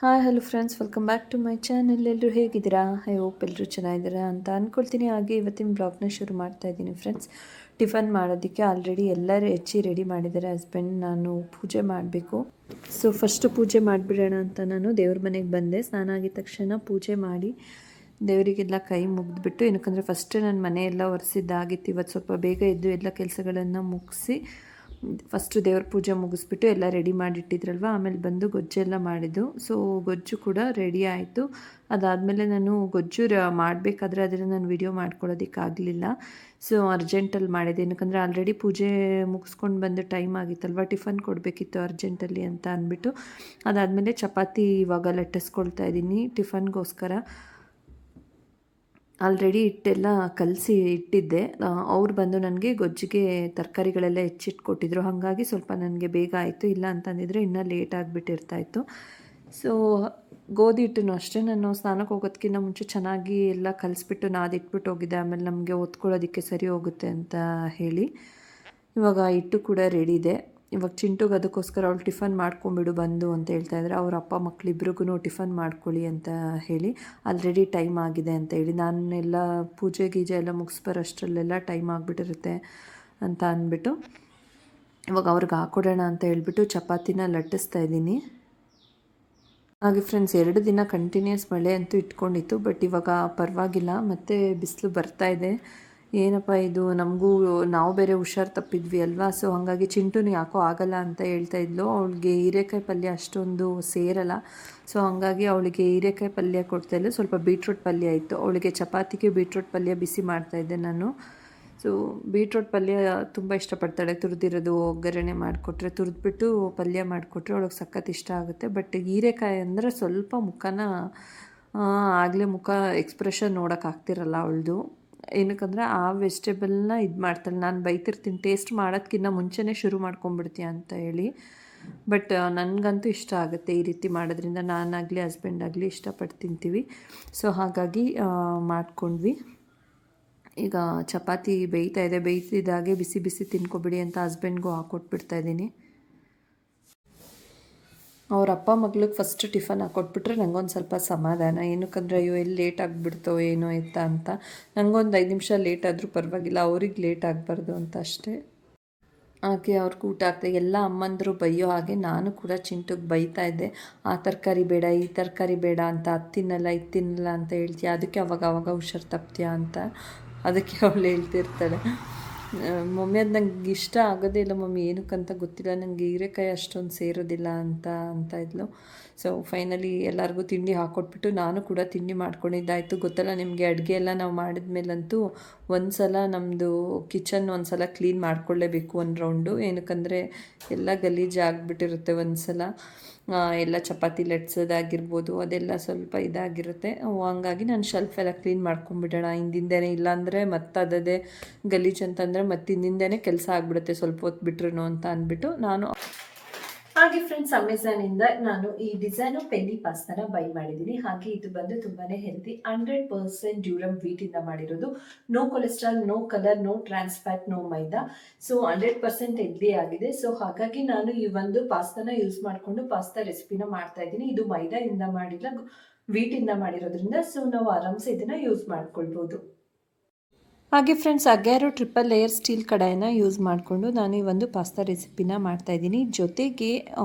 Hi hello friends, welcome back to my channel. ಎಲ್ಲರೂ ಹೇಗಿದ್ದೀರಾ? I hope ಎಲ್ಲರೂ ಚೆನ್ನಾಗಿದ್ದೀರಾ ಅಂತ ಅಂದ್ಕೊಳ್ತೀನಿ. ಹಾಗೆ ಇವತ್ತಿನ ಬ್ಲಾಗ್ನ ಶುರು ಮಾಡ್ತಾ ಇದ್ದೀನಿ ಫ್ರೆಂಡ್ಸ್. ಟಿಫನ್ ಮಾಡೋದಕ್ಕೆ ಆಲ್ರೆಡಿ ಎಲ್ಲರೂ ರೆಡಿ ಮಾಡಿದ್ದಾರೆ. ಹಸ್ಬೆಂಡ್ ನಾನು ಪೂಜೆ ಮಾಡಬೇಕು. ಸೊ ಫಸ್ಟು ಪೂಜೆ ಮಾಡಿಬಿಡೋಣ ಅಂತ ನಾನು ದೇವ್ರ ಮನೆಗೆ ಬಂದೆ. ಸ್ನಾನ ಆಗಿದ ತಕ್ಷಣ ಪೂಜೆ ಮಾಡಿ ದೇವರಿಗೆಲ್ಲ ಕೈ ಮುಗಿದ್ಬಿಟ್ಟು, ಏನಕ್ಕಂದರೆ ಫಸ್ಟ್ ನಾನು ಮನೆಯೆಲ್ಲ ಒರೆಸಿದ್ದಾಗಿತ್ತು. ಇವತ್ತು ಸ್ವಲ್ಪ ಬೇಗ ಎದ್ದು ಎಲ್ಲ ಕೆಲಸಗಳನ್ನು ಮುಗಿಸಿ ಫಸ್ಟು ದೇವ್ರ ಪೂಜೆ ಮುಗಿಸ್ಬಿಟ್ಟು ಎಲ್ಲ ರೆಡಿ ಮಾಡಿಟ್ಟಿದ್ರಲ್ವ, ಆಮೇಲೆ ಬಂದು ಗೊಜ್ಜೆಲ್ಲ ಮಾಡಿದ್ದು. ಸೊ ಗೊಜ್ಜು ಕೂಡ ರೆಡಿ ಆಯಿತು. ಅದಾದಮೇಲೆ ನಾನು ಗೊಜ್ಜು ಮಾಡಬೇಕಾದ್ರೆ ಅದನ್ನು ನಾನು ವಿಡಿಯೋ ಮಾಡ್ಕೊಳ್ಳೋದಕ್ಕಾಗಲಿಲ್ಲ. ಸೊ ಅರ್ಜೆಂಟಲ್ಲಿ ಮಾಡಿದೆ, ಏನಕ್ಕಂದರೆ ಆಲ್ರೆಡಿ ಪೂಜೆ ಮುಗಿಸ್ಕೊಂಡು ಬಂದು ಟೈಮ್ ಆಗಿತ್ತಲ್ವ, ಟಿಫನ್ ಕೊಡಬೇಕಿತ್ತು ಅರ್ಜೆಂಟಲ್ಲಿ ಅಂತ ಅಂದ್ಬಿಟ್ಟು. ಅದಾದಮೇಲೆ ಚಪಾತಿ ಇವಾಗ ಲಟ್ಟಿಸ್ಕೊಳ್ತಾ ಇದ್ದೀನಿ ಟಿಫನ್ಗೋಸ್ಕರ. ಆಲ್ರೆಡಿ ಹಿಟ್ಟೆಲ್ಲ ಕಲಸಿ ಇಟ್ಟಿದ್ದೆ. ಅವ್ರು ಬಂದು ನನಗೆ ಗೊಜ್ಜಿಗೆ ತರಕಾರಿಗಳೆಲ್ಲ ಹೆಚ್ಚಿಟ್ಕೊಟ್ಟಿದ್ರು. ಹಾಗಾಗಿ ಸ್ವಲ್ಪ ನನಗೆ ಬೇಗ ಆಯಿತು. ಇಲ್ಲ ಅಂತಂದಿದ್ರೆ ಇನ್ನೂ ಲೇಟ್ ಆಗಿಬಿಟ್ಟಿರ್ತಾಯಿತ್ತು. ಸೊ ಗೋಧಿ ಹಿಟ್ಟನ್ನು ಅಷ್ಟೇ ನಾನು ಸ್ನಾನಕ್ಕೆ ಹೋಗೋದಕ್ಕಿಂತ ಮುಂಚೆ ಚೆನ್ನಾಗಿ ಎಲ್ಲ ಕಲಿಸ್ಬಿಟ್ಟು ನಾದಿಟ್ಬಿಟ್ಟು ಹೋಗಿದ್ದೆ. ಆಮೇಲೆ ನಮಗೆ ಒತ್ಕೊಳ್ಳೋದಕ್ಕೆ ಸರಿ ಹೋಗುತ್ತೆ ಅಂತ ಹೇಳಿ ಇವಾಗ ಹಿಟ್ಟು ಕೂಡ ರೆಡಿ ಇದೆ. ಇವಾಗ ಚಿಂಟುಗೆ ಅದಕ್ಕೋಸ್ಕರ ಅವಳು ಟಿಫನ್ ಮಾಡ್ಕೊಂಬಿಡು ಬಂದು ಅಂತ ಹೇಳ್ತಾಯಿದ್ರೆ, ಅವ್ರ ಅಪ್ಪ ಮಕ್ಕಳಿಬ್ರಿಗೂ ಟಿಫನ್ ಮಾಡ್ಕೊಳ್ಳಿ ಅಂತ ಹೇಳಿ ಆಲ್ರೆಡಿ ಟೈಮ್ ಆಗಿದೆ ಅಂತ ಹೇಳಿ, ನಾನೆಲ್ಲ ಪೂಜೆ ಗೀಜೆ ಎಲ್ಲ ಮುಗಿಸ್ಬರೋಷ್ಟರಲ್ಲೆಲ್ಲ ಟೈಮ್ ಆಗಿಬಿಟ್ಟಿರುತ್ತೆ ಅಂತ ಅಂದ್ಬಿಟ್ಟು ಇವಾಗ ಅವ್ರಿಗೆ ಹಾಕ್ಕೊಡೋಣ ಅಂತ ಹೇಳ್ಬಿಟ್ಟು ಚಪಾತಿನ ಲಟ್ಟಿಸ್ತಾ ಇದ್ದೀನಿ. ಹಾಗೆ ಫ್ರೆಂಡ್ಸ್, 2 ದಿನ ಕಂಟಿನ್ಯೂಸ್ ಮಳೆ ಅಂತೂ ಇಟ್ಕೊಂಡಿತ್ತು. ಬಟ್ ಇವಾಗ ಪರವಾಗಿಲ್ಲ, ಮತ್ತೆ ಬಿಸಿಲು ಬರ್ತಾ ಇದೆ. ಏನಪ್ಪ ಇದು, ನಮಗೂ ನಾವು ಬೇರೆ ಹುಷಾರು ತಪ್ಪಿದ್ವಿ ಅಲ್ವಾ. ಸೊ ಹಾಗಾಗಿ ಚಿಂಟುನು ಯಾಕೋ ಆಗಲ್ಲ ಅಂತ ಹೇಳ್ತಾ ಇದ್ಲು. ಅವಳಿಗೆ ಹೀರೆಕಾಯಿ ಪಲ್ಯ ಅಷ್ಟೊಂದು ಸೇರಲ್ಲ. ಸೊ ಹಾಗಾಗಿ ಅವಳಿಗೆ ಹೀರೆಕಾಯಿ ಪಲ್ಯ ಕೊಡ್ತಾಯಿಲ್ಲ, ಸ್ವಲ್ಪ ಬೀಟ್ರೂಟ್ ಪಲ್ಯ ಇತ್ತು. ಅವಳಿಗೆ ಚಪಾತಿಗೆ ಬೀಟ್ರೂಟ್ ಪಲ್ಯ ಬಿಸಿ ಮಾಡ್ತಾಯಿದ್ದೆ ನಾನು. ಸೊ ಬೀಟ್ರೂಟ್ ಪಲ್ಯ ತುಂಬ ಇಷ್ಟಪಡ್ತಾಳೆ. ತುರಿದಿರೋದು ಒಗ್ಗರಣೆ ಮಾಡಿಕೊಟ್ರೆ, ತುರಿದ್ಬಿಟ್ಟು ಪಲ್ಯ ಮಾಡಿಕೊಟ್ರೆ ಅವಳಿಗೆ ಸಖತ್ ಇಷ್ಟ ಆಗುತ್ತೆ. ಬಟ್ ಹೀರೆಕಾಯಿ ಅಂದರೆ ಸ್ವಲ್ಪ ಮುಖನ ಆಗಲೇ ಮುಖ ಎಕ್ಸ್ಪ್ರೆಷನ್ ನೋಡೋಕ್ಕಾಗ್ತಿರಲ್ಲ ಅವಳದು. ಏನಕ್ಕಂದರೆ ಆ ವೆಜಿಟೇಬಲ್ನ ಇದು ಮಾಡ್ತಾಳೆ. ನಾನು ಬೈತಿರ್ತೀನಿ, ಟೇಸ್ಟ್ ಮಾಡೋದಕ್ಕಿಂತ ಮುಂಚೆನೇ ಶುರು ಮಾಡ್ಕೊಂಬಿಡ್ತೀಯ ಅಂತ ಹೇಳಿ. ಬಟ್ ನನಗಂತೂ ಇಷ್ಟ ಆಗುತ್ತೆ ಈ ರೀತಿ ಮಾಡೋದ್ರಿಂದ. ನಾನಾಗಲಿ ಹಸ್ಬೆಂಡ್ ಆಗಲಿ ಇಷ್ಟಪಟ್ಟು ತಿಂತೀವಿ. ಸೊ ಹಾಗಾಗಿ ಮಾಡ್ಕೊಂಡ್ವಿ. ಈಗ ಚಪಾತಿ ಬೇಯ್ತಾ ಇದೆ. ಬೇಯ್ತಿದ್ದಾಗೆ ಬಿಸಿ ಬಿಸಿ ತಿನ್ಕೊಬಿಡಿ ಅಂತ ಹಸ್ಬೆಂಡ್ಗೂ ಹಾಕ್ಕೊಟ್ಬಿಡ್ತಾಯಿದ್ದೀನಿ. ಅವ್ರ ಅಪ್ಪ ಮಗಳಿಗೆ ಫಸ್ಟ್ ಟಿಫನ್ ಹಾಕ್ಕೊಟ್ಬಿಟ್ರೆ ನನಗೊಂದು ಸ್ವಲ್ಪ ಸಮಾಧಾನ. ಏನಕ್ಕಂದರೆ ಅಯ್ಯೋ ಎಲ್ಲಿ ಲೇಟ್ ಆಗಿಬಿಡ್ತೋ ಏನೋ ಇತ್ತ ಅಂತ. ನನಗೊಂದು 5 ನಿಮಿಷ ಲೇಟ್ ಆದರೂ ಪರವಾಗಿಲ್ಲ, ಅವ್ರಿಗೆ ಲೇಟ್ ಆಗಬಾರ್ದು ಅಂತ ಅಷ್ಟೇ. ಹಾಗೆ ಅವ್ರಿಗೆ ಊಟ ಆಗ್ತದೆ. ಎಲ್ಲ ಅಮ್ಮಂದರು ಬೈಯೋ ಹಾಗೆ ನಾನು ಕೂಡ ಚಿಂಟುಗೆ ಬೈತಾ ಇದ್ದೆ, ಆ ತರಕಾರಿ ಬೇಡ ಈ ತರಕಾರಿ ಬೇಡ ಅಂತ, ಅದು ತಿನ್ನಲ್ಲ ಇದು ತಿನ್ನಲ್ಲ ಅಂತ ಹೇಳ್ತೀಯ, ಅದಕ್ಕೆ ಅವಾಗ ಹುಷಾರು ತಪ್ತೀಯ ಅಂತ. ಅದಕ್ಕೆ ಅವಳು ಹೇಳ್ತಿರ್ತಾಳೆ, ಮಮ್ಮಿ ಅದು ನಂಗೆ ಇಷ್ಟ ಆಗೋದೇ ಇಲ್ಲ ಮಮ್ಮಿ, ಏನಕ್ಕಂತ ಗೊತ್ತಿಲ್ಲ, ನನಗೆ ಹೀರೆಕಾಯಿ ಅಷ್ಟೊಂದು ಸೇರೋದಿಲ್ಲ ಅಂತ ಇದ್ಲು. ಸೊ ಫೈನಲಿ ಎಲ್ಲರಿಗೂ ತಿಂಡಿ ಹಾಕ್ಕೊಟ್ಬಿಟ್ಟು ನಾನು ಕೂಡ ತಿಂಡಿ ಮಾಡ್ಕೊಂಡಿದ್ದಾಯಿತು. ಗೊತ್ತಲ್ಲ ನಿಮಗೆ, ಅಡುಗೆ ಎಲ್ಲ ನಾವು ಮಾಡಿದ್ಮೇಲಂತೂ ಒಂದು ಸಲ ನಮ್ಮದು ಕಿಚನ್ ಒಂದು ಸಲ ಕ್ಲೀನ್ ಮಾಡ್ಕೊಳ್ಳೇಬೇಕು ಒಂದು ರೌಂಡು. ಏನಕ್ಕಂದರೆ ಎಲ್ಲ ಗಲೀಜು ಆಗಿಬಿಟ್ಟಿರುತ್ತೆ ಒಂದು ಸಲ. ಎಲ್ಲ ಚಪಾತಿ ಲಟ್ಸೋದಾಗಿರ್ಬೋದು, ಅದೆಲ್ಲ ಸ್ವಲ್ಪ ಇದಾಗಿರುತ್ತೆ. ಹಂಗಾಗಿ ನಾನು ಶೆಲ್ಫ್ ಎಲ್ಲ ಕ್ಲೀನ್ ಮಾಡ್ಕೊಂಬಿಡೋಣ ಹಿಂದಿಂದೇನೆ. ಇಲ್ಲಾಂದರೆ ಮತ್ತೆ ಅದೇ ಗಲೀಜು ಅಂತಂದರೆ ಮತ್ತೆ ಹಿಂದಿಂದೇನೆ ಕೆಲಸ ಆಗಿಬಿಡುತ್ತೆ ಸ್ವಲ್ಪ ಹೊತ್ತು ಬಿಟ್ರು ಅಂತ ಅಂದ್ಬಿಟ್ಟು ನಾನು. ಹಾಗೆ ಫ್ರೆಂಡ್ಸ್, ಅಮೆಝಾನಿಂದ ನಾನು ಈ ಡಿಸೈನು ಪೆನ್ನಿ ಪಾಸ್ತಾನ ಬೈ ಮಾಡಿದ್ದೀನಿ. ಹಾಗೆ ಇದು ಬಂದು ತುಂಬಾನೇ ಹೆಲ್ತಿ, 100% ಡ್ಯೂರಮ್ ವೀಟಿಂದ ಮಾಡಿರೋದು. No cholesterol, no colour, no trans fat, no maida. So 100% healthy ಆಗಿದೆ. ಸೊ ಹಾಗಾಗಿ ನಾನು ಈ ಒಂದು ಪಾಸ್ತಾನ ಯೂಸ್ ಮಾಡಿಕೊಂಡು ಪಾಸ್ತಾ ರೆಸಿಪಿನ ಮಾಡ್ತಾ ಇದ್ದೀನಿ. ಇದು ಮೈದಾದಿಂದ ಮಾಡಿಲ್ಲ, ವೀಟಿಂದ ಮಾಡಿರೋದ್ರಿಂದ ಸೊ ನಾವು ಆರಾಮ್ಸೆ ಇದನ್ನ ಯೂಸ್ ಮಾಡ್ಕೊಳ್ಬೋದು. ಹಾಗೆ friends, ಅಗ್ಯಾರೋ triple layer steel ಕಡಾಯಿನ use ಮಾಡಿಕೊಂಡು ನಾನು ಈ ಒಂದು ಪಾಸ್ತಾ ರೆಸಿಪಿನ ಮಾಡ್ತಾಯಿದ್ದೀನಿ. ಜೊತೆಗೆ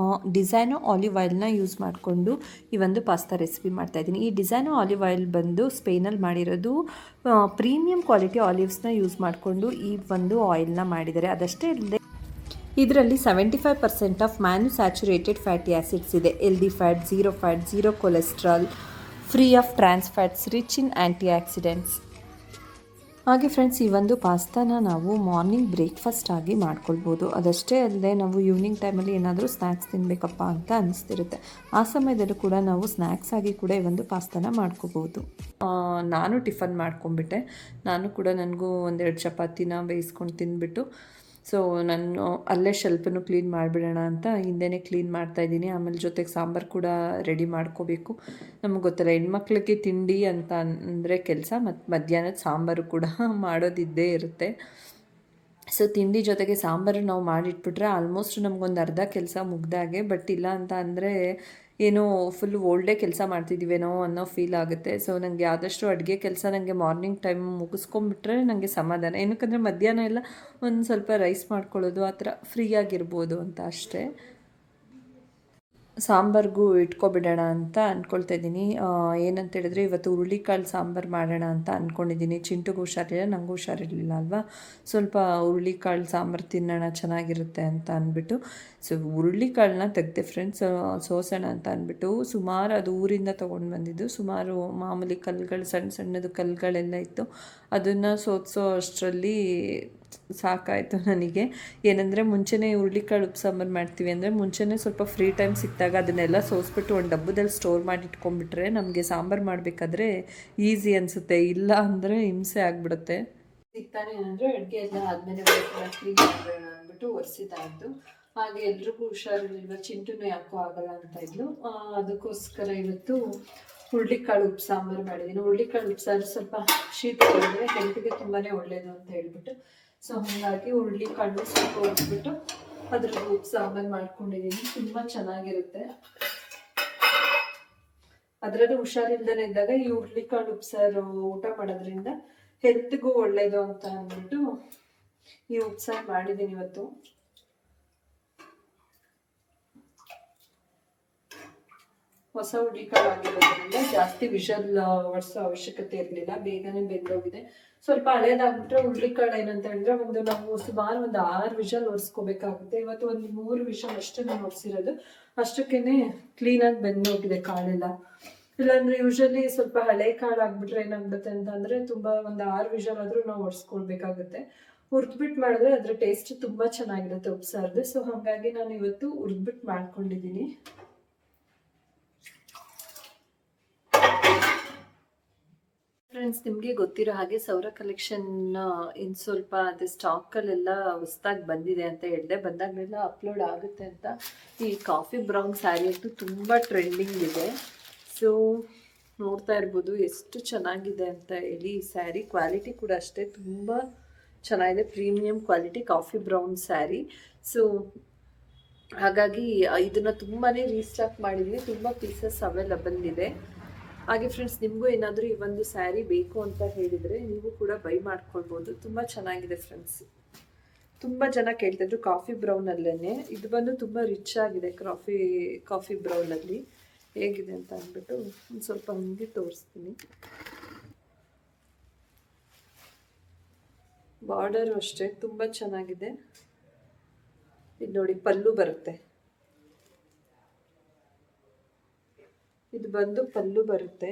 ಡಿಸೈನೋ ಆಲಿವ್ ಆಯಿಲ್ನ ಯೂಸ್ ಮಾಡಿಕೊಂಡು ಈ ಒಂದು ಪಾಸ್ತಾ ರೆಸಿಪಿ ಮಾಡ್ತಾಯಿದ್ದೀನಿ. ಈ ಡಿಸೈನೋ ಆಲಿವ್ ಆಯಿಲ್ ಬಂದು ಸ್ಪೇನಲ್ಲಿ ಮಾಡಿರೋದು. ಪ್ರೀಮಿಯಂ ಕ್ವಾಲಿಟಿ ಆಲಿವ್ಸ್ನ ಯೂಸ್ ಮಾಡಿಕೊಂಡು ಈ ಒಂದು ಆಯಿಲ್ನ ಮಾಡಿದ್ದಾರೆ. ಅದಷ್ಟೇ ಅಲ್ಲದೆ ಇದರಲ್ಲಿ 75% ಆಫ್ ಮ್ಯಾನುಸ್ಯಾಚುರೇಟೆಡ್ ಫ್ಯಾಟಿ ಆ್ಯಸಿಡ್ಸ್ ಇದೆ. Healthy fat, zero cholesterol, free of trans fats, rich in ಆ್ಯಂಟಿ ಆಕ್ಸಿಡೆಂಟ್ಸ್. ಹಾಗೆ ಫ್ರೆಂಡ್ಸ್, ಈ ಒಂದು ಪಾಸ್ತಾನ ನಾವು ಮಾರ್ನಿಂಗ್ ಬ್ರೇಕ್ಫಾಸ್ಟ್ ಆಗಿ ಮಾಡ್ಕೊಳ್ಬೋದು. ಅದಷ್ಟೇ ಅಲ್ಲದೆ ನಾವು ಈವ್ನಿಂಗ್ ಟೈಮಲ್ಲಿ ಏನಾದರೂ ಸ್ನ್ಯಾಕ್ಸ್ ತಿನ್ನಬೇಕಪ್ಪ ಅಂತ ಅನಿಸ್ತಿರುತ್ತೆ. ಆ ಸಮಯದಲ್ಲೂ ಕೂಡ ನಾವು ಸ್ನ್ಯಾಕ್ಸ್ ಆಗಿ ಕೂಡ ಈ ಒಂದು ಪಾಸ್ತಾನ ಮಾಡ್ಕೋಬೋದು. ನಾನು ಟಿಫನ್ ಮಾಡ್ಕೊಂಬಿಟ್ಟೆ. ನಾನು ಕೂಡ ನನಗೂ 1-2 ಚಪಾತಿನ ಬೇಯಿಸ್ಕೊಂಡು ತಿಂದ್ಬಿಟ್ಟು, ಸೊ ನಾನು ಅಲ್ಲೇ ಶೆಲ್ಫನ್ನು ಕ್ಲೀನ್ ಮಾಡಿಬಿಡೋಣ ಅಂತ ಹಿಂದೆನೇ ಕ್ಲೀನ್ ಮಾಡ್ತಾಯಿದ್ದೀನಿ. ಆಮೇಲೆ ಜೊತೆಗೆ ಸಾಂಬಾರು ಕೂಡ ರೆಡಿ ಮಾಡ್ಕೋಬೇಕು. ನಮಗೆ ಗೊತ್ತಲ್ಲ, ಹೆಣ್ಮಕ್ಳಿಗೆ ತಿಂಡಿ ಅಂತ ಅಂದರೆ ಕೆಲಸ, ಮತ್ತು ಮಧ್ಯಾಹ್ನದ ಸಾಂಬಾರು ಕೂಡ ಮಾಡೋದಿದ್ದೇ ಇರುತ್ತೆ. ಸೊ ತಿಂಡಿ ಜೊತೆಗೆ ಸಾಂಬಾರು ನಾವು ಮಾಡಿಟ್ಬಿಟ್ರೆ ಆಲ್ಮೋಸ್ಟ್ ನಮಗೊಂದು ಅರ್ಧ ಕೆಲಸ ಮುಗ್ದಾಗೆ. ಬಟ್ ಇಲ್ಲ ಅಂತ ಅಂದರೆ ಏನೋ ಫುಲ್ ಓಲ್ಡೇ ಕೆಲಸ ಮಾಡ್ತಿದ್ದೀವೇನೋ ಅನ್ನೋ ಫೀಲ್ ಆಗುತ್ತೆ. ಸೊ ನನಗೆ ಆದಷ್ಟು ಅಡುಗೆ ಕೆಲಸ ನನಗೆ ಮಾರ್ನಿಂಗ್ ಟೈಮ್ ಮುಗಿಸ್ಕೊಂಬಿಟ್ರೆ ನನಗೆ ಸಮಾಧಾನ. ಏನಕ್ಕಂದರೆ ಮಧ್ಯಾಹ್ನ ಎಲ್ಲ ಒಂದು ಸ್ವಲ್ಪ ರೈಸ್ ಮಾಡ್ಕೊಳ್ಳೋದು ಆ ಥರ ಫ್ರೀಯಾಗಿರ್ಬೋದು ಅಂತ ಅಷ್ಟೇ. ಸಾಂಬಾರಿಗೂ ಇಟ್ಕೊಬಿಡೋಣ ಅಂತ ಅಂದ್ಕೊಳ್ತಾ ಇದ್ದೀನಿ. ಏನಂತ ಹೇಳಿದ್ರೆ ಇವತ್ತು ಹುರುಳಿಕಾಳು ಸಾಂಬಾರು ಮಾಡೋಣ ಅಂತ ಅಂದ್ಕೊಂಡಿದ್ದೀನಿ. ಚಿಂಟುಗೂ ಹುಷಾರಿಲ್ಲ, ನನಗೂ ಹುಷಾರಿರಲಿಲ್ಲ ಅಲ್ವಾ, ಸ್ವಲ್ಪ ಹುರುಳಿಕಾಳು ಸಾಂಬಾರು ತಿನ್ನೋಣ ಚೆನ್ನಾಗಿರುತ್ತೆ ಅಂತ ಅಂದ್ಬಿಟ್ಟು ಸೊ ಹುರುಳಿಕಾಳನ್ನ ತೆಗ್ದೆ ಫ್ರೆಂಡ್ಸ್, ಸೋಸೋಣ ಅಂತ ಅಂದ್ಬಿಟ್ಟು ಸುಮಾರು ಅದು ಊರಿಂದ ತೊಗೊಂಡು ಬಂದಿದ್ದು. ಸುಮಾರು ಮಾಮೂಲಿ ಕಲ್ಲುಗಳು, ಸಣ್ಣ ಸಣ್ಣದು ಕಲ್ಲುಗಳೆಲ್ಲ ಇತ್ತು. ಅದನ್ನು ಸೋದಿಸೋ ಅಷ್ಟರಲ್ಲಿ ಸಾಕಾಯಿತು ನನಗೆ. ಏನಂದರೆ ಮುಂಚೆನೇ ಹುರುಳಿಕಾಳು ಉಪ್ಸಾಂಬಾರು ಮಾಡ್ತೀವಿ ಅಂದರೆ ಮುಂಚೆನೇ ಸ್ವಲ್ಪ ಫ್ರೀ ಟೈಮ್ ಸಿಕ್ಕಿದಾಗ ಅದನ್ನೆಲ್ಲ ಸೋಸ್ಬಿಟ್ಟು ಒಂದು ಡಬ್ಬದಲ್ಲಿ ಸ್ಟೋರ್ ಮಾಡಿ ಇಟ್ಕೊಂಡ್ಬಿಟ್ರೆ ನಮಗೆ ಸಾಂಬಾರು ಮಾಡಬೇಕಾದ್ರೆ ಈಸಿ ಅನಿಸುತ್ತೆ. ಇಲ್ಲ ಅಂದರೆ ಹಿಂಸೆ ಆಗಿಬಿಡುತ್ತೆ. ಸಿಗ್ತಾನೆ ಏನಂದರೆ ಅಡುಗೆ ಎಲ್ಲ ಆದಮೇಲೆ ಕ್ಲೀನ್ ಮಾಡೋಣ ಅಂದ್ಬಿಟ್ಟು ಒರೆಸಿದ್ದಾಯಿತು. ಹಾಗೆ ಎಲ್ರಿಗೂ ಹುಷಾರಿರಲಿಲ್ಲ, ಚಿಂಟುನೂ ಯಾಕೋ ಆಗಲ್ಲ ಅಂತ ಇದ್ಲು. ಅದಕ್ಕೋಸ್ಕರ ಇವತ್ತು ಹುರುಳಿಕಾಳು ಉಪ್ಸಾಂಬಾರು ಮಾಡಿದ್ದೀನಿ. ಹುರುಳಿಕಾಳು ಉಪ್ಸಾರು ಸ್ವಲ್ಪ ಶೀತ ಮಾಡಿದ್ರೆ ಹೆಲ್ತ್ಗೆ ತುಂಬಾ ಒಳ್ಳೆಯದು ಅಂತ ಹೇಳ್ಬಿಟ್ಟು ಸೊ ಹಾಗಾಗಿ ಹುರುಳಿಕಾಳು ಸ್ವಲ್ಪ ಉಪ್ಪಿಬಿಟ್ಟು ಅದ್ರದ್ದು ಉಪ್ಸಾಂಬಾರು ಮಾಡ್ಕೊಂಡಿದ್ದೀನಿ. ತುಂಬ ಚೆನ್ನಾಗಿರುತ್ತೆ. ಅದರಲ್ಲೂ ಹುಷಾರಿಲ್ದೇ ಇದ್ದಾಗ ಈ ಹುರುಳಿಕಾಳು ಉಪ್ಸಾರು ಊಟ ಮಾಡೋದ್ರಿಂದ ಹೆಲ್ತ್ಗೂ ಒಳ್ಳೆಯದು ಅಂತ ಅಂದ್ಬಿಟ್ಟು ಈ ಉಪ್ಸಾರು ಮಾಡಿದ್ದೀನಿ ಇವತ್ತು. ಹೊಸ ಹುರುಳಿಕಾಳು ಆಗಿರೋದ್ರಿಂದ ಜಾಸ್ತಿ ವಿಷಲ್ ಒರೆಸೋ ಅವಶ್ಯಕತೆ ಇರಲಿಲ್ಲ, ಬೇಗನೆ ಬೆಂದೋಗಿದೆ. ಸ್ವಲ್ಪ ಹಳೇದಾಗ್ಬಿಟ್ರೆ ಹುರುಳಿಕಾಳು ಏನಂತ ಹೇಳಿದ್ರೆ ನಾವು ಸುಮಾರು ಒಂದು 6 ವಿಷಲ್ ಒರೆಸ್ಕೋಬೇಕಾಗುತ್ತೆ. ಇವತ್ತು ಒಂದು 3 ವಿಷಲ್ ಅಷ್ಟೇ ನಾನು ಒರೆಸಿರೋದು, ಅಷ್ಟಕ್ಕೇನೆ ಕ್ಲೀನಾಗಿ ಬೆಂದೋಗಿದೆ ಕಾಳೆಲ್ಲ. ಇಲ್ಲಾಂದ್ರೆ ಯೂಶಲಿ ಸ್ವಲ್ಪ ಹಳೆ ಕಾಳು ಆಗ್ಬಿಟ್ರೆ ಏನಾಗ್ಬಿಡುತ್ತೆ ಅಂತ ಅಂದ್ರೆ ತುಂಬಾ ಒಂದು 6 ವಿಷಲ್ ಆದ್ರೂ ನಾವು ಒರೆಸ್ಕೊಳ್ಬೇಕಾಗುತ್ತೆ. ಹುರಿದ್ಬಿಟ್ಟು ಮಾಡಿದ್ರೆ ಅದ್ರ ಟೇಸ್ಟ್ ತುಂಬಾ ಚೆನ್ನಾಗಿರುತ್ತೆ ಉಪ್ಸಾರ್ದು. ಸೊ ಹಾಗಾಗಿ ನಾನು ಇವತ್ತು ಹುರಿದ್ಬಿಟ್ಟು ಮಾಡ್ಕೊಂಡಿದ್ದೀನಿ. ಫ್ರೆಂಡ್ಸ್, ನಿಮಗೆ ಗೊತ್ತಿರೋ ಹಾಗೆ ಸೌರ ಕಲೆಕ್ಷನ್ ಇನ್ನು ಸ್ವಲ್ಪ ಅದೇ ಸ್ಟಾಕಲ್ಲೆಲ್ಲ ಹೊಸ್ದಾಗಿ ಬಂದಿದೆ ಅಂತ ಹೇಳಿದೆ. ಬಂದಾಗಲೆಲ್ಲ ಅಪ್ಲೋಡ್ ಆಗುತ್ತೆ ಅಂತ. ಈ ಕಾಫಿ ಬ್ರೌನ್ ಸ್ಯಾರಿ ಅಂತೂ ತುಂಬ ಟ್ರೆಂಡಿಂಗ್ ಇದೆ. ಸೊ ನೋಡ್ತಾ ಇರ್ಬೋದು ಎಷ್ಟು ಚೆನ್ನಾಗಿದೆ ಅಂತ ಹೇಳಿ. ಈ ಸ್ಯಾರಿ ಕ್ವಾಲಿಟಿ ಕೂಡ ಅಷ್ಟೇ ತುಂಬ ಚೆನ್ನಾಗಿದೆ, premium quality coffee brown sari. So ಹಾಗಾಗಿ ಇದನ್ನು ತುಂಬಾ ರೀಸ್ಟಾಕ್ ಮಾಡಿದ್ವಿ, ತುಂಬ ಪೀಸಸ್ ಅವೈಲಬಲ್ ಇದೆ. ಹಾಗೆ ಫ್ರೆಂಡ್ಸ್, ನಿಮಗೂ ಏನಾದರೂ ಈ ಒಂದು ಸ್ಯಾರಿ ಬೇಕು ಅಂತ ಹೇಳಿದರೆ ನೀವು ಕೂಡ ಬೈ ಮಾಡ್ಕೊಳ್ಬೋದು. ತುಂಬ ಚೆನ್ನಾಗಿದೆ ಫ್ರೆಂಡ್ಸ್. ತುಂಬ ಜನ ಕೇಳ್ತಿದ್ರು ಕಾಫಿ ಬ್ರೌನಲ್ಲೇ. ಇದು ಬಂದು ತುಂಬ ರಿಚ್ ಆಗಿದೆ ಕಾಫಿ ಬ್ರೌನಲ್ಲಿ. ಹೇಗಿದೆ ಅಂತ ಅಂದ್ಬಿಟ್ಟು ಒಂದು ಸ್ವಲ್ಪ ಹಿಂಗೆ ತೋರಿಸ್ತೀನಿ. ಬಾರ್ಡರು ಅಷ್ಟೇ ತುಂಬ ಚೆನ್ನಾಗಿದೆ. ಇದು ನೋಡಿ, ಪಲ್ಲು ಬರುತ್ತೆ. ಇದು ಬಂದು ಪಲ್ಲು ಬರುತ್ತೆ.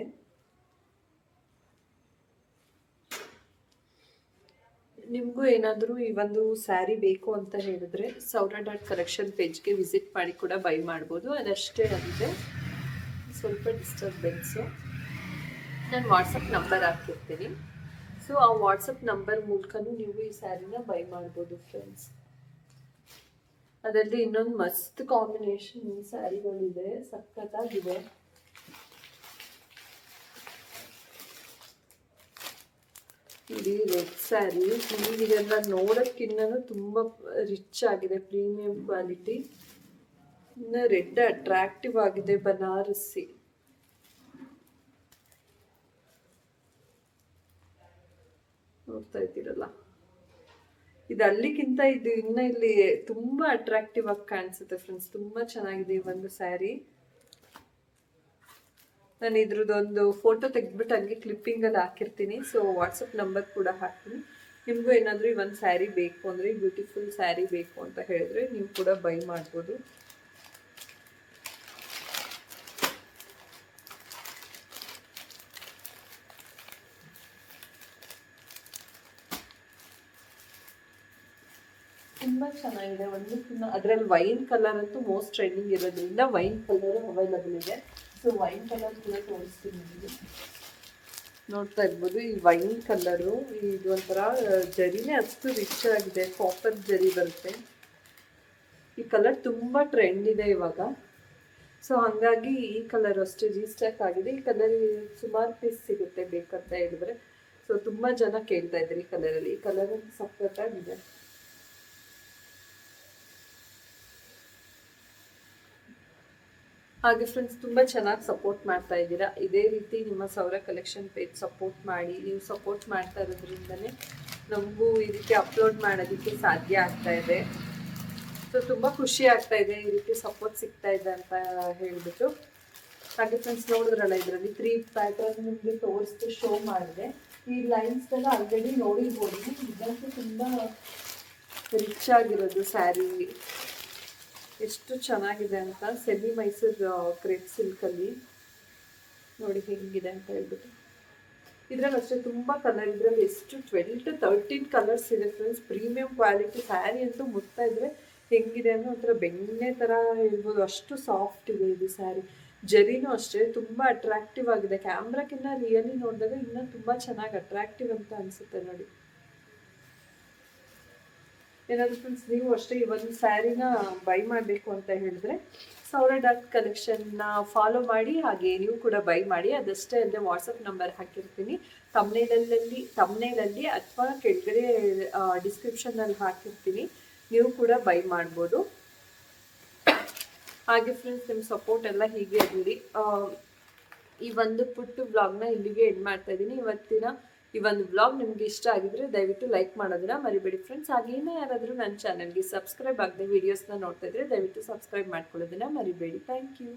ನಿಮಗೂ ಏನಾದರೂ ಈ ಒಂದು ಸ್ಯಾರಿ ಬೇಕು ಅಂತ ಹೇಳಿದ್ರೆ saura.collection ಪೇಜ್ಗೆ ವಿಸಿಟ್ ಮಾಡಿ ಕೂಡ ಬೈ ಮಾಡ್ಬೋದು. ಅದಷ್ಟೇ ಅಲ್ಲದೆ ಸ್ವಲ್ಪ ಡಿಸ್ಟರ್ಬೆನ್ಸು, ನಾನು ವಾಟ್ಸಪ್ ನಂಬರ್ ಹಾಕಿರ್ತೀನಿ. ಸೊ ಆ ವಾಟ್ಸಪ್ ನಂಬರ್ ಮೂಲಕನೂ ನೀವು ಈ ಸ್ಯಾರಿನ ಬೈ ಮಾಡ್ಬೋದು ಫ್ರೆಂಡ್ಸ್. ಅದರಲ್ಲಿ ಇನ್ನೊಂದು ಮಸ್ತ್ ಕಾಂಬಿನೇಷನ್ ಸ್ಯಾರಿಗಳಿದೆ, ಸಖತ್ತಾಗಿದೆ. ಇದು ರೆಡ್ ಸ್ಯಾರಿ. ಇದೆಲ್ಲ ನೋಡೋಕ್ಕಿನ್ನೂ ತುಂಬ ರಿಚ್ ಆಗಿದೆ, ಪ್ರೀಮಿಯಂ ಕ್ವಾಲಿಟಿ. ಇನ್ನು ರೆಡ್ ಅಟ್ರಾಕ್ಟಿವ್ ಆಗಿದೆ, ಬನಾರಸಿ. ನೋಡ್ತಾ ಇದ್ದೀರಲ್ಲ, ಇದು ಅಲ್ಲಿಗಿಂತ ಇದು ಇನ್ನು ಇಲ್ಲಿ ತುಂಬ ಅಟ್ರಾಕ್ಟಿವ್ ಆಗಿ ಕಾಣಿಸುತ್ತೆ ಫ್ರೆಂಡ್ಸ್. ತುಂಬ ಚೆನ್ನಾಗಿದೆ ಈ ಒಂದು ಸ್ಯಾರಿ. ನಾನು ಇದ್ರದ್ದೊಂದು ಫೋಟೋ ತೆಗೆದ್ಬಿಟ್ಟು ಹಂಗೆ ಕ್ಲಿಪ್ಪಿಂಗಲ್ಲಿ ಹಾಕಿರ್ತೀನಿ. ಸೊ ವಾಟ್ಸಪ್ ನಂಬರ್ ಕೂಡ ಹಾಕ್ತೀನಿ. ನಿಮಗೂ ಏನಾದರೂ ಈ ಒಂದು ಸ್ಯಾರಿ ಬೇಕು ಅಂದರೆ, ಬ್ಯೂಟಿಫುಲ್ ಸ್ಯಾರಿ ಬೇಕು ಅಂತ ಹೇಳಿದ್ರೆ ನೀವು ಕೂಡ ಬೈ ಮಾಡ್ಬೋದು. ತುಂಬ ಚೆನ್ನಾಗಿದೆ. ಒಂದು ಅದರಲ್ಲಿ ವೈನ್ ಕಲರ್ ಅಂತೂ ಮೋಸ್ಟ್ ಟ್ರೆಂಡಿಂಗ್ ಇರೋದ್ರಿಂದ ವೈನ್ ಕಲರ್ ಅವೈಲಬಲ್ ಇದೆ. ಸೊ ವೈನ್ ಕಲರ್ ಕೂಡ ತೋರಿಸ್ತೀನಿ ನಿಮಗೆ. ನೋಡ್ತಾ ಇರ್ಬೋದು, ಈ ವೈನ್ ಕಲರು. ಇದು ಒಂಥರ ಜರಿನೇ ಅಷ್ಟು ರಿಚ್ ಆಗಿದೆ, ಕಾಪರ್ ಜರಿ ಬರುತ್ತೆ. ಈ ಕಲರ್ ತುಂಬ ಟ್ರೆಂಡ್ ಇದೆ ಇವಾಗ. ಸೊ ಹಾಗಾಗಿ ಈ ಕಲರ್ ಅಷ್ಟೇ ರೀಸ್ಟಾಕ್ ಆಗಿದೆ. ಈ ಕಲರ್ ಸುಮಾರು ಪೀಸ್ ಸಿಗುತ್ತೆ ಬೇಕಂತ ಹೇಳಿದ್ರೆ. ಸೊ ತುಂಬ ಜನ ಕೇಳ್ತಾ ಇದ್ದಾರೆ ಈ ಕಲರಲ್ಲಿ. ಈ ಕಲರ್ ಸಖತ್ತಾಗಿದೆ. ಹಾಗೆ ಫ್ರೆಂಡ್ಸ್ ತುಂಬ ಚೆನ್ನಾಗಿ ಸಪೋರ್ಟ್ ಮಾಡ್ತಾ ಇದ್ದೀರಾ. ಇದೇ ರೀತಿ ನಿಮ್ಮ ಸೌರ ಕಲೆಕ್ಷನ್ ಪೇಜ್ ಸಪೋರ್ಟ್ ಮಾಡಿ. ನೀವು ಸಪೋರ್ಟ್ ಮಾಡ್ತಾ ಇರೋದ್ರಿಂದನೇ ನಮಗೂ ಈ ರೀತಿ ಅಪ್ಲೋಡ್ ಮಾಡೋದಕ್ಕೆ ಸಾಧ್ಯ ಆಗ್ತಾ ಇದೆ. ಸೊ ತುಂಬ ಖುಷಿ ಆಗ್ತಾ ಇದೆ ಈ ರೀತಿ ಸಪೋರ್ಟ್ ಸಿಗ್ತಾ ಇದೆ ಅಂತ ಹೇಳಿಬಿಟ್ಟು. ಹಾಗೆ ಫ್ರೆಂಡ್ಸ್ ನೋಡಿದ್ರಲ್ಲ, ಇದರಲ್ಲಿ 3 ಪ್ಯಾಟರ್ನ್ ನಿಮಗೆ ತೋರಿಸ್ತು ಶೋ ಮಾಡಿದೆ. ಈ ಲೈನ್ಸ್ಗೆಲ್ಲ ಆಲ್ರೆಡಿ ನೋಡಿರ್ಬೋದು. ಇದಂತೂ ತುಂಬ ರಿಚ್ ಆಗಿರೋದು ಸ್ಯಾರಿ, ಎಷ್ಟು ಚೆನ್ನಾಗಿದೆ ಅಂತ. ಸೆಮಿ ಮೈಸೂರು ಕ್ರೇಪ್ ಸಿಲ್ಕಲ್ಲಿ ನೋಡಿ ಹೆಂಗಿದೆ ಅಂತ ಹೇಳ್ಬಿಟ್ಟು. ಇದ್ರಲ್ಲಿ ಅಷ್ಟೇ ತುಂಬ ಕಲರ್, ಇದರಲ್ಲಿ ಎಷ್ಟು 12 to 13 ಕಲರ್ಸ್ ಇದೆ ಫ್ರೆಂಡ್ಸ್. ಪ್ರೀಮಿಯಂ ಕ್ವಾಲಿಟಿ ಸ್ಯಾರಿ ಅಂತೂ ಮುಟ್ತಾ ಇದ್ರೆ ಹೆಂಗಿದೆ ಅಂದ್ರೆ ಒಂಥರ ಬೆಣ್ಣೆ ಥರ ಹೇಳ್ಬೋದು, ಅಷ್ಟು ಸಾಫ್ಟ್ ಇದೆ ಇದು ಸ್ಯಾರಿ. ಜರಿನೂ ಅಷ್ಟೇ ತುಂಬ ಅಟ್ರಾಕ್ಟಿವ್ ಆಗಿದೆ. ಕ್ಯಾಮ್ರಾಕ್ಕಿಂತ ರಿಯಲಿ ನೋಡಿದಾಗ ಇನ್ನೂ ತುಂಬ ಚೆನ್ನಾಗಿ ಅಟ್ರಾಕ್ಟಿವ್ ಅಂತ ಅನಿಸುತ್ತೆ ನೋಡಿ. ಏನಾದರೂ ಫ್ರೆಂಡ್ಸ್ ನೀವು ಅಷ್ಟೇ ಈ ಒಂದು ಸ್ಯಾರಿನ ಬೈ ಮಾಡಬೇಕು ಅಂತ ಹೇಳಿದ್ರೆ ಸೌರ ಡಾಟ್ ಕಲೆಕ್ಷನ್ನ ಫಾಲೋ ಮಾಡಿ. ಹಾಗೆ ನೀವು ಕೂಡ ಬೈ ಮಾಡಿ. ಅದಷ್ಟೇ ಅಲ್ಲದೆ ವಾಟ್ಸಪ್ ನಂಬರ್ ಹಾಕಿರ್ತೀನಿ ತಮ್ನೇಲಲ್ಲಿ ಅಥವಾ ಕೆಳಗಡೆ ಡಿಸ್ಕ್ರಿಪ್ಷನಲ್ಲಿ ಹಾಕಿರ್ತೀನಿ. ನೀವು ಕೂಡ ಬೈ ಮಾಡ್ಬೋದು. ಹಾಗೆ ಫ್ರೆಂಡ್ಸ್ ನಿಮ್ಮ ಸಪೋರ್ಟ್ ಎಲ್ಲ ಹೀಗೆ ಇರಲಿ. ಈ ಒಂದು ಪುಟ್ಟು ವ್ಲಾಗ್ನ ಇಲ್ಲಿಗೆ ಎಂಡ್ ಮಾಡ್ತಾ ಇದ್ದೀನಿ. ಇವತ್ತಿನ ಈ ಒಂದು ವ್ಲಾಗ್ ನಿಮಗೆ ಇಷ್ಟ ಆಗಿದ್ರೆ ದಯವಿಟ್ಟು ಲೈಕ್ ಮಾಡೋದನ್ನ ಮರಿಬೇಡಿ ಫ್ರೆಂಡ್ಸ್. ಹಾಗೇನೇ ಯಾರಾದರೂ ನನ್ನ ಚಾನಲ್ಗೆ ಸಬ್ಸ್ಕ್ರೈಬ್ ಆಗದೆ ವೀಡಿಯೋಸ್ನ ನೋಡ್ತಾ ಇದ್ರೆ ದಯವಿಟ್ಟು ಸಬ್ಸ್ಕ್ರೈಬ್ ಮಾಡ್ಕೊಳ್ಳೋದನ್ನ ಮರಿಬೇಡಿ. Thank you.